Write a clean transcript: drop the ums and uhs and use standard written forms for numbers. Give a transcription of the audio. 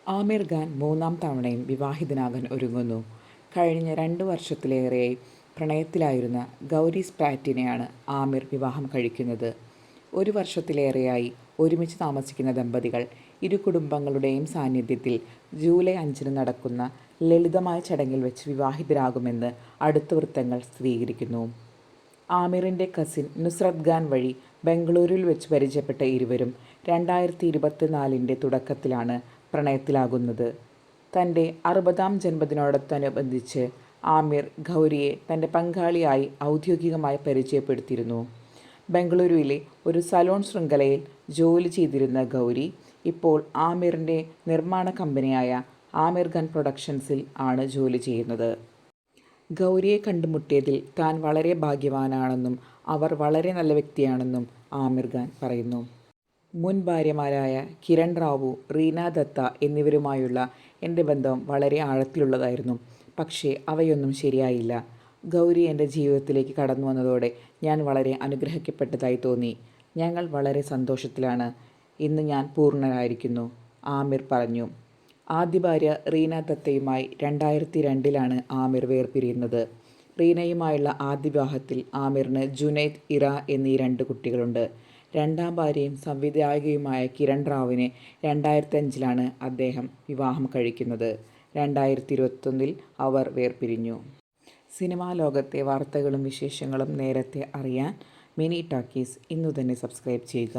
ആമിർ ഖാൻ മൂന്നാം തവണയും വിവാഹിതനാകാൻ ഒരുങ്ങുന്നു. കഴിഞ്ഞ 2 വർഷത്തിലേറെയായി പ്രണയത്തിലായിരുന്ന ഗൗരി സ്പ്രാറ്റിനെയാണ് ആമിർ വിവാഹം കഴിക്കുന്നത്. 1 വർഷത്തിലേറെയായി ഒരുമിച്ച് താമസിക്കുന്ന ദമ്പതികൾ ഇരു കുടുംബങ്ങളുടെയും സാന്നിധ്യത്തിൽ ജൂലൈ 5-ന് നടക്കുന്ന ലളിതമായ ചടങ്ങിൽ വെച്ച് വിവാഹിതരാകുമെന്ന് അടുത്ത വൃത്തങ്ങൾ സ്ഥിരീകരിക്കുന്നു. ആമിറിൻ്റെ കസിൻ നുസ്രത് ഖാൻ വഴി ബംഗളൂരുവിൽ വെച്ച് പരിചയപ്പെട്ട ഇരുവരും 2024-ൻ്റെ തുടക്കത്തിലാണ് പ്രണയത്തിലാകുന്നത്. തൻ്റെ 60-ാം ജന്മദിനത്തോടനുബന്ധിച്ച് ആമിർ ഗൗരിയെ തൻ്റെ പങ്കാളിയായി ഔദ്യോഗികമായി പരിചയപ്പെടുത്തിയിരുന്നു. ബംഗളൂരുവിലെ ഒരു സലോൺ ശൃംഖലയിൽ ജോലി ചെയ്തിരുന്ന ഗൗരി ഇപ്പോൾ ആമിറിൻ്റെ നിർമ്മാണ കമ്പനിയായ ആമിർ ഖാൻ പ്രൊഡക്ഷൻസിൽ ആണ് ജോലി ചെയ്യുന്നത്. ഗൗരിയെ കണ്ടുമുട്ടിയതിൽ താൻ വളരെ ഭാഗ്യവാനാണെന്നും അവർ വളരെ നല്ല വ്യക്തിയാണെന്നും ആമിർ ഖാൻ പറയുന്നു. മുൻ ഭാര്യമാരായ കിരൺ റാവു, റീന ദത്ത എന്നിവരുമായുള്ള എൻ്റെ ബന്ധം വളരെ ആഴത്തിലുള്ളതായിരുന്നു. പക്ഷേ അവയൊന്നും ശരിയായില്ല. ഗൗരി എൻ്റെ ജീവിതത്തിലേക്ക് കടന്നു വന്നതോടെ ഞാൻ വളരെ അനുഗ്രഹിക്കപ്പെട്ടതായി തോന്നി. ഞങ്ങൾ വളരെ സന്തോഷത്തിലാണ്. ഇന്ന് ഞാൻ പൂർണ്ണനായിരിക്കുന്നു, ആമിർ പറഞ്ഞു. ആദ്യ ഭാര്യ റീന ദത്തയുമായി 2002-ലാണ് ആമിർ വേർപിരിയുന്നത്. റീനയുമായുള്ള ആദ്യ വിവാഹത്തിൽ ആമിറിന് ജുനൈദ്, ഇറ എന്നീ 2 കുട്ടികളുണ്ട്. രണ്ടാം ഭാര്യയും സംവിധായകയുമായ കിരൺ റാവുവിനെ 2005-ലാണ് അദ്ദേഹം വിവാഹം കഴിക്കുന്നത്. 2021-ൽ അവർ വേർപിരിഞ്ഞു. സിനിമാ ലോകത്തെ വാർത്തകളും വിശേഷങ്ങളും നേരത്തെ അറിയാൻ മിനി ടോക്കീസ് ഇന്നു തന്നെ സബ്സ്ക്രൈബ് ചെയ്യുക.